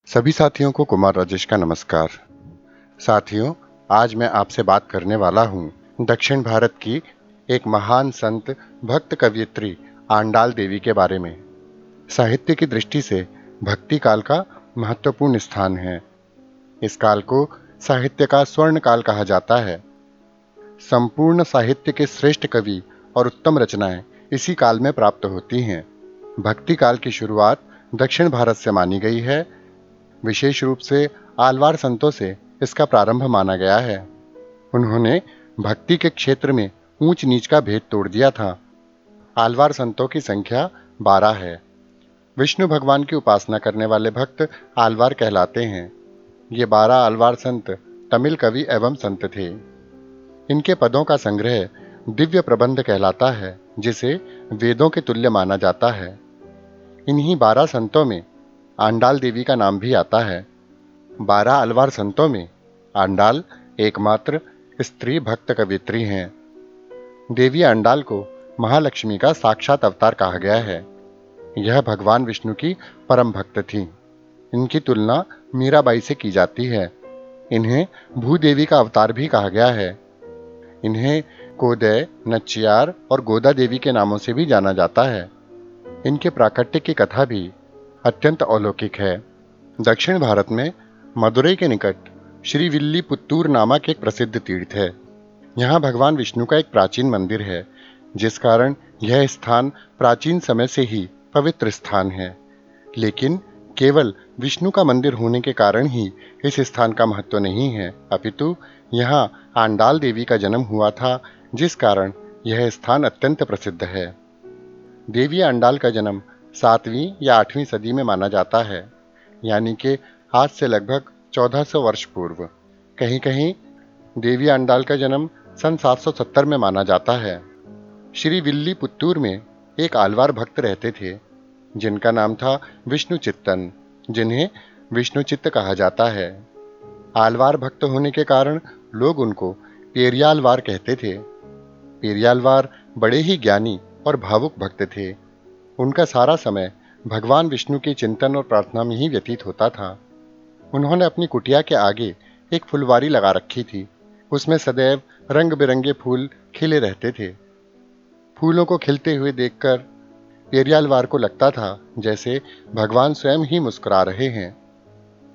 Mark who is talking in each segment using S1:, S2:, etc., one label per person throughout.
S1: सभी साथियों को कुमार राजेश का नमस्कार। साथियों, आज मैं आपसे बात करने वाला हूँ दक्षिण भारत की एक महान संत भक्त कवयित्री आंडाल देवी के बारे में। साहित्य की दृष्टि से भक्ति काल का महत्वपूर्ण स्थान है। इस काल को साहित्य का स्वर्ण काल कहा जाता है। संपूर्ण साहित्य के श्रेष्ठ कवि और उत्तम रचनाएं इसी काल में प्राप्त होती हैं। भक्ति काल की शुरुआत दक्षिण भारत से मानी गई है। विशेष रूप से आलवार संतों से इसका प्रारंभ माना गया है। उन्होंने भक्ति के क्षेत्र में ऊंच नीच का भेद तोड़ दिया था। आलवार संतों की संख्या 12 है। विष्णु भगवान की उपासना करने वाले भक्त आलवार कहलाते हैं। ये 12 आलवार संत तमिल कवि एवं संत थे। इनके पदों का संग्रह दिव्य प्रबंध कहलाता है, जिसे वेदों के तुल्य माना जाता है। इन्हीं 12 संतों में आंडाल देवी का नाम भी आता है। 12 अलवार संतों में आंडाल एकमात्र स्त्री भक्त कवित्री हैं। देवी आंडाल को महालक्ष्मी का साक्षात अवतार कहा गया है। यह भगवान विष्णु की परम भक्त थी। इनकी तुलना मीराबाई से की जाती है। इन्हें भूदेवी का अवतार भी कहा गया है। इन्हें कोदय, नच्चियार और गोदा देवी के नामों से भी जाना जाता है। इनके प्राकट्य की कथा भी अत्यंत अलौकिक है। दक्षिण भारत में मदुरई के निकट श्रीविल्लीपुत्तूर नामक एक प्रसिद्ध तीर्थ है। यहाँ भगवान विष्णु का एक प्राचीन मंदिर है, जिस कारण यह स्थान प्राचीन समय से ही पवित्र स्थान है। लेकिन केवल विष्णु का मंदिर होने के कारण ही इस स्थान का महत्व नहीं है, अपितु यहाँ आंडाल देवी का जन्म हुआ था, जिस कारण यह स्थान अत्यंत प्रसिद्ध है। देवी आंडाल का जन्म 7वीं या 8वीं सदी में माना जाता है, यानी कि आज से लगभग 1400 वर्ष पूर्व। कहीं कहीं देवी आंडाल का जन्म सन 770 में माना जाता है। श्री विल्लीपुत्तूर में एक आलवार भक्त रहते थे, जिनका नाम था विष्णु चित्तन, जिन्हें विष्णु चित्त कहा जाता है। आलवार भक्त होने के कारण लोग उनको पेरियालवार कहते थे। पेरियालवार बड़े ही ज्ञानी और भावुक भक्त थे। उनका सारा समय भगवान विष्णु के चिंतन और प्रार्थना में ही व्यतीत होता था। उन्होंने अपनी कुटिया के आगे एक फुलवारी लगा रखी थी। उसमें सदैव रंग बिरंगे फूल खिले रहते थे। फूलों को खिलते हुए देखकर पेरियालवार को लगता था जैसे भगवान स्वयं ही मुस्कुरा रहे हैं।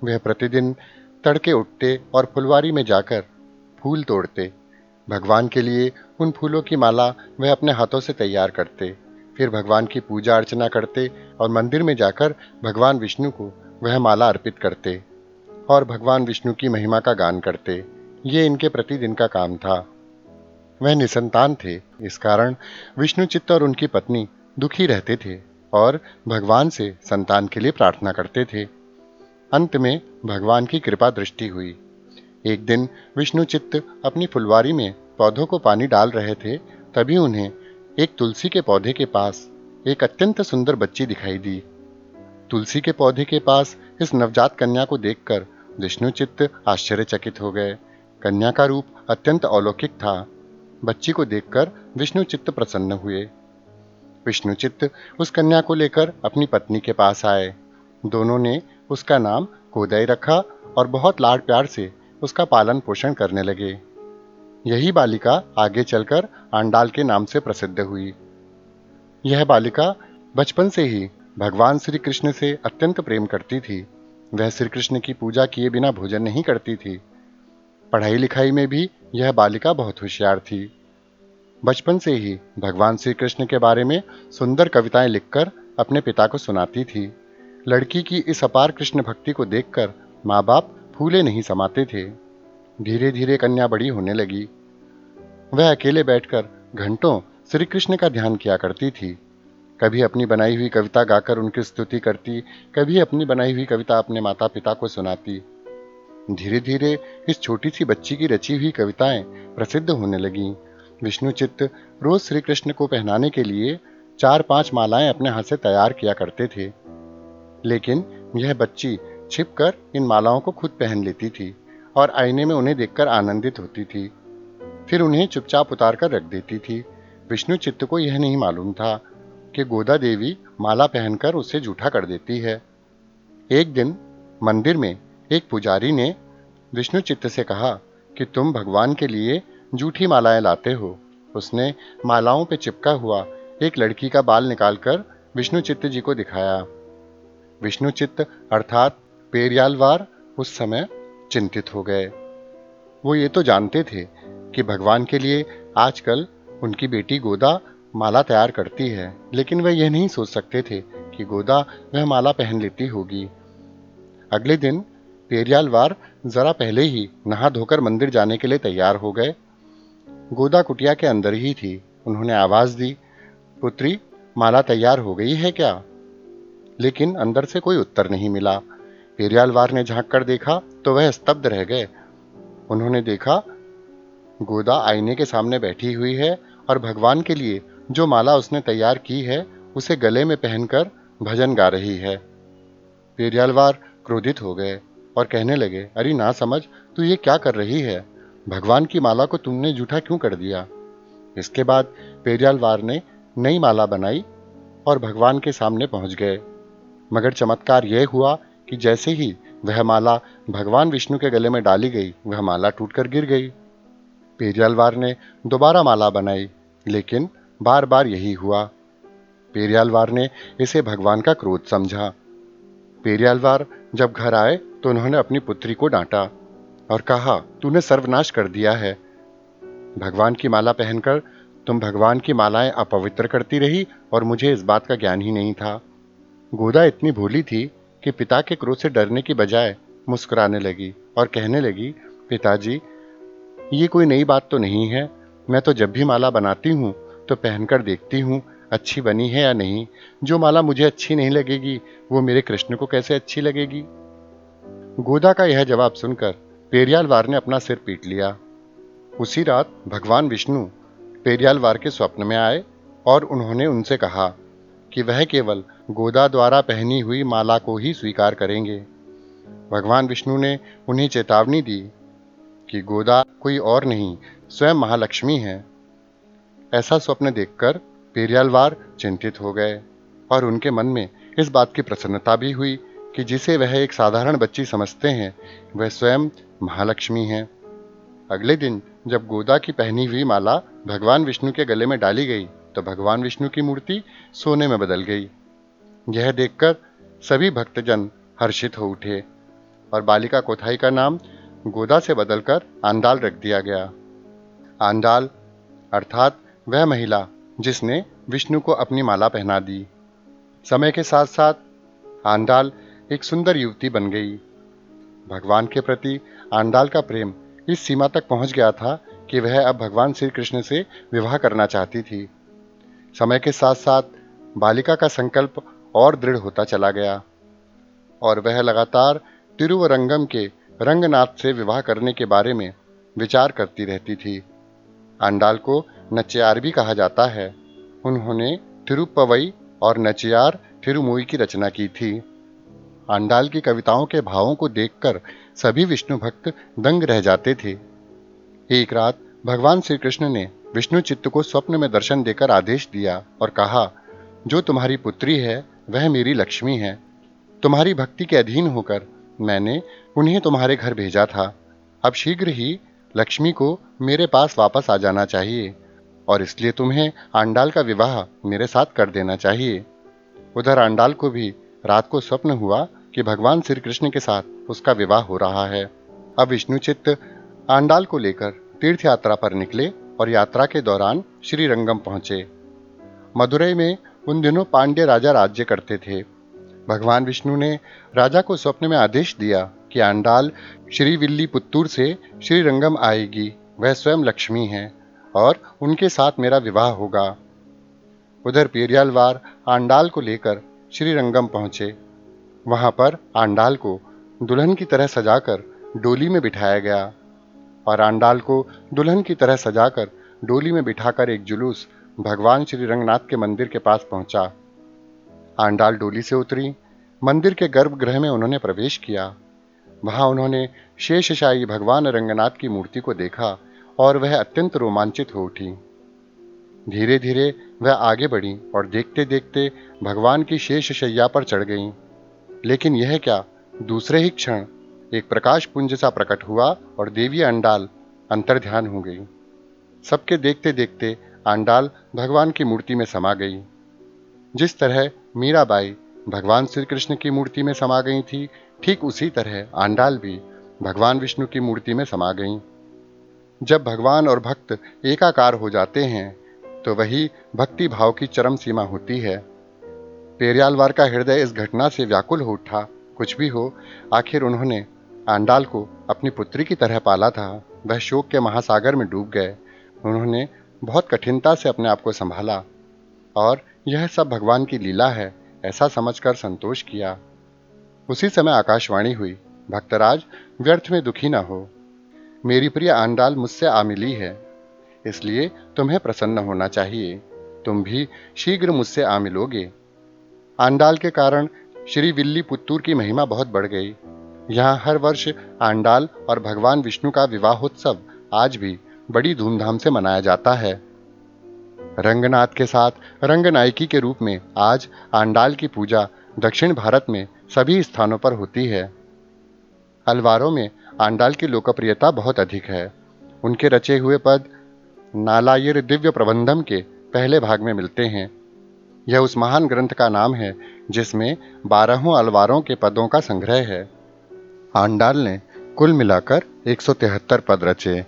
S1: वह प्रतिदिन तड़के उठते और फुलवारी में जाकर फूल तोड़ते। भगवान के लिए उन फूलों की माला वह अपने हाथों से तैयार करते। फिर भगवान की पूजा अर्चना करते और मंदिर में जाकर भगवान विष्णु को वह माला अर्पित करते और भगवान विष्णु की महिमा का गान करते। ये इनके प्रतिदिन का काम था। वह निसंतान थे, इस कारण विष्णु चित्त और उनकी पत्नी दुखी रहते थे और भगवान से संतान के लिए प्रार्थना करते थे। अंत में भगवान की कृपा दृष्टि हुई। एक दिन विष्णु चित्त अपनी फुलवारी में पौधों को पानी डाल रहे थे, तभी उन्हें एक तुलसी के पौधे के पास एक अत्यंत सुंदर बच्ची दिखाई दी। तुलसी के पौधे के पास इस नवजात कन्या को देखकर विष्णु चित्त आश्चर्यचकित हो गए। कन्या का रूप अत्यंत अलौकिक था। बच्ची को देखकर विष्णु चित्त प्रसन्न हुए। विष्णु चित्त उस कन्या को लेकर अपनी पत्नी के पास आए। दोनों ने उसका नाम कोदय रखा और बहुत लाड प्यार से उसका पालन पोषण करने लगे। यही बालिका आगे चलकर आंडाल के नाम से प्रसिद्ध हुई। यह बालिका बचपन से ही भगवान श्री कृष्ण से अत्यंत प्रेम करती थी। वह श्री कृष्ण की पूजा किए बिना भोजन नहीं करती थी। पढ़ाई लिखाई में भी यह बालिका बहुत होशियार थी। बचपन से ही भगवान श्री कृष्ण के बारे में सुंदर कविताएं लिखकर अपने पिता को सुनाती थी। लड़की की इस अपार कृष्ण भक्ति को देखकर माँ बाप फूले नहीं समाते थे। धीरे धीरे कन्या बड़ी होने लगी। वह अकेले बैठकर घंटों श्री कृष्ण का ध्यान किया करती थी। कभी अपनी बनाई हुई कविता गाकर उनकी स्तुति करती, कभी अपनी बनाई हुई कविता अपने माता पिता को सुनाती। धीरे धीरे इस छोटी सी बच्ची की रची हुई कविताएं प्रसिद्ध होने लगीं। विष्णु चित्त रोज श्री कृष्ण को पहनाने के लिए 4-5 मालाएं अपने हाथ से तैयार किया करते थे, लेकिन यह बच्ची छिपकर इन मालाओं को खुद पहन लेती थी और आईने में उन्हें देखकर आनंदित होती थी। फिर उन्हें चुपचाप उतार कर रख देती थी। विष्णु चित्त को यह नहीं मालूम था कि गोदा देवी माला पहनकर उसे जूठा कर देती है। एक दिन मंदिर में एक पुजारी ने विष्णु चित्त से कहा कि तुम भगवान के लिए जूठी मालाएं लाते हो। उसने मालाओं पे चिपका हुआ एक लड़की का बाल निकालकर विष्णु चित्त जी को दिखाया। विष्णु चित्त अर्थात पेरियालवार उस समय चिंतित हो गए। वो ये तो जानते थे कि भगवान के लिए आजकल उनकी बेटी गोदा माला तैयार करती है, लेकिन वह यह नहीं सोच सकते थे कि गोदा वह माला पहन लेती होगी। अगले दिन पेरियालवार जरा पहले ही नहा धोकर मंदिर जाने के लिए तैयार हो गए। गोदा कुटिया के अंदर ही थी। उन्होंने आवाज दी, पुत्री, माला तैयार हो गई है क्या? लेकिन अंदर से कोई उत्तर नहीं मिला। पेरियालवार ने झांक कर देखा तो वह स्तब्ध रह गए। उन्होंने देखा गोदा आईने के सामने बैठी हुई है और भगवान के लिए जो माला उसने तैयार की है उसे गले में पहनकर भजन गा रही है। पेरियालवार क्रोधित हो गए और कहने लगे, अरे ना समझ, तू ये क्या कर रही है? भगवान की माला को तुमने जूठा क्यों कर दिया? इसके बाद पेरियालवार ने नई माला बनाई और भगवान के सामने पहुंच गए। मगर चमत्कार यह हुआ कि जैसे ही वह माला भगवान विष्णु के गले में डाली गई, वह माला टूटकर गिर गई। पेरियालवार ने दोबारा माला बनाई, लेकिन बार बार यही हुआ। पेरियालवार ने इसे भगवान का क्रोध समझा। पेरियालवार जब घर आए तो उन्होंने अपनी पुत्री को डांटा और कहा, तूने सर्वनाश कर दिया है। भगवान की माला पहनकर तुम भगवान की मालाएं अपवित्र करती रही और मुझे इस बात का ज्ञान ही नहीं था। गोदा इतनी भोली थी कि पिता के क्रोध से डरने की बजाय मुस्कुराने लगी और कहने लगी, पिताजी, ये कोई नई बात तो नहीं है। मैं तो जब भी माला बनाती हूँ तो पहनकर देखती हूँ अच्छी बनी है या नहीं। जो माला मुझे अच्छी नहीं लगेगी वो मेरे कृष्ण को कैसे अच्छी लगेगी? गोदा का यह जवाब सुनकर पेरियालवार ने अपना सिर पीट लिया। उसी रात भगवान विष्णु पेरियालवार के स्वप्न में आए और उन्होंने उनसे कहा कि वह केवल गोदा द्वारा पहनी हुई माला को ही स्वीकार करेंगे। भगवान विष्णु ने उन्हें चेतावनी दी कि गोदा कोई और नहीं, स्वयं महालक्ष्मी है। ऐसा स्वप्न देखकर पेरियालवार चिंतित हो गए और उनके मन में इस बात की प्रसन्नता भी हुई कि जिसे वह एक साधारण बच्ची समझते हैं, वह स्वयं महालक्ष्मी है। अगले दिन जब गोदा की पहनी हुई माला भगवान विष्णु के गले में डाली गई तो भगवान विष्णु की मूर्ति सोने में बदल गई। यह देखकर सभी भक्तजन हर्षित हो उठे और बालिका कोठाई का नाम गोदा से बदलकर आंडाल रख दिया गया। आंडाल अर्थात वह महिला जिसने विष्णु को अपनी माला पहना दी। समय के साथ साथ आंडाल एक सुंदर युवती बन गई। भगवान के प्रति आंडाल का प्रेम इस सीमा तक पहुंच गया था कि वह अब भगवान श्री कृष्ण से विवाह करना चाहती थी। समय के साथ साथ बालिका का संकल्प और दृढ़ होता चला गया और वह लगातार तिरुवरंगम के रंगनाथ से विवाह करने के बारे में विचार करती रहती थी। आंडाल को नच्चियार भी कहा जाता है। उन्होंने तिरुप्पवई और नच्चियार तिरुमुई की रचना की थी। आंडाल की कविताओं के भावों को देखकर सभी विष्णु भक्त दंग रह जाते थे। एक रात भगवान श्री कृष्ण ने विष्णु चित्त को स्वप्न में दर्शन देकर आदेश दिया और कहा, जो तुम्हारी पुत्री है वह मेरी लक्ष्मी है। तुम्हारी भक्ति के अधीन होकर मैंने उन्हें तुम्हारे घर भेजा था। अब शीघ्र ही लक्ष्मी को मेरे पास वापस आ जाना चाहिए और इसलिए तुम्हें आंडाल का विवाह मेरे साथ कर देना चाहिए। उधर आंडाल को भी रात को स्वप्न हुआ कि भगवान श्री कृष्ण के साथ उसका विवाह हो रहा है। अब विष्णुचित्त आंडाल को लेकर तीर्थ यात्रा पर निकले और यात्रा के दौरान श्रीरंगम पहुंचे। मदुरई में उन दिनों पांड्य राजा राज्य करते थे। भगवान विष्णु ने राजा को स्वप्न में आदेश दिया कि आंडाल श्रीविल्लीपुत्तूर से श्रीरंगम आएगी। वह स्वयं लक्ष्मी है और उनके साथ मेरा विवाह होगा। उधर पेरियालवार आंडाल को लेकर श्रीरंगम पहुंचे। वहां पर आंडाल को दुल्हन की तरह सजाकर डोली में बिठाया गया और आंडाल को दुल्हन की तरह सजाकर डोली में बिठाकर एक जुलूस भगवान श्री रंगनाथ के मंदिर के पास पहुंचा। आंडाल डोली से उतरी। मंदिर के गर्भगृह में उन्होंने प्रवेश किया। वहां उन्होंने शेषशायी भगवान रंगनाथ की मूर्ति को देखा और वह अत्यंत रोमांचित हो उठी। धीरे धीरे वह आगे बढ़ी और देखते देखते भगवान की शेष शैया पर चढ़ गईं। लेकिन यह क्या, दूसरे ही क्षण एक प्रकाश पुंज सा प्रकट हुआ और देवी अंडाल अंतर्ध्यान हो गई। सबके देखते देखते आंडाल भगवान की मूर्ति में समा गई। जिस तरह मीराबाई भगवान श्री कृष्ण की मूर्ति में समा गई थी, ठीक उसी तरह आंडाल भी भगवान विष्णु की मूर्ति में समा गईं। जब भगवान और भक्त एकाकार हो जाते हैं तो वही भक्ति भाव की चरम सीमा होती है। पेरियालवार का हृदय इस घटना से व्याकुल हो उठा। कुछ भी हो, आखिर उन्होंने आंडाल को अपनी पुत्री की तरह पाला था। वह शोक के महासागर में डूब गए। उन्होंने बहुत कठिनता से अपने आप को संभाला और यह सब भगवान की लीला है ऐसा समझकर संतोष किया। उसी समय आकाशवाणी हुई, भक्तराज व्यर्थ में दुखी न हो। मेरी प्रिय आंडाल मुझसे आ मिली है, इसलिए तुम्हें प्रसन्न होना चाहिए। तुम भी शीघ्र मुझसे आ मिलोगे। आंडाल के कारण श्री विल्ली पुत्तूर की महिमा बहुत बढ़ गई। यहाँ हर वर्ष आंडाल और भगवान विष्णु का विवाहोत्सव आज भी बड़ी धूमधाम से मनाया जाता है। रंगनाथ के साथ रंगनायकी के रूप में आज आंडाल की पूजा दक्षिण भारत में सभी स्थानों पर होती है। अलवारों में आंडाल की लोकप्रियता बहुत अधिक है। उनके रचे हुए पद नालायर दिव्य प्रबंधम के पहले भाग में मिलते हैं। यह उस महान ग्रंथ का नाम है जिसमें 12 अलवारों के पदों का संग्रह है। आंडाल ने कुल मिलाकर 173 पद रचे।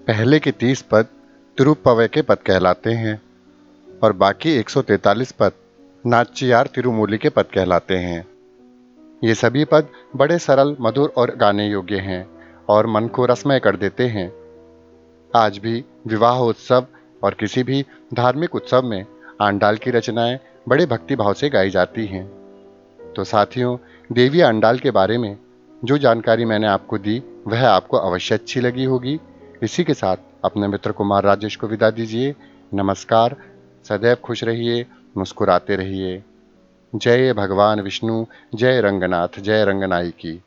S1: पहले के 30 पद तिरुप्पवय के पद कहलाते हैं और बाकी 143 पद नाच्चियार तिरुमूली के पद कहलाते हैं। ये सभी पद बड़े सरल, मधुर और गाने योग्य हैं और मन को रसमय कर देते हैं। आज भी विवाह उत्सव और किसी भी धार्मिक उत्सव में आंडाल की रचनाएं बड़े भक्तिभाव से गाई जाती हैं। तो साथियों, देवी आंडाल के बारे में जो जानकारी मैंने आपको दी वह आपको अवश्य अच्छी लगी होगी। इसी के साथ अपने मित्र कुमार राजेश को विदा दीजिए। नमस्कार। सदैव खुश रहिए, मुस्कुराते रहिए। जय भगवान विष्णु, जय रंगनाथ, जय रंगनायकी।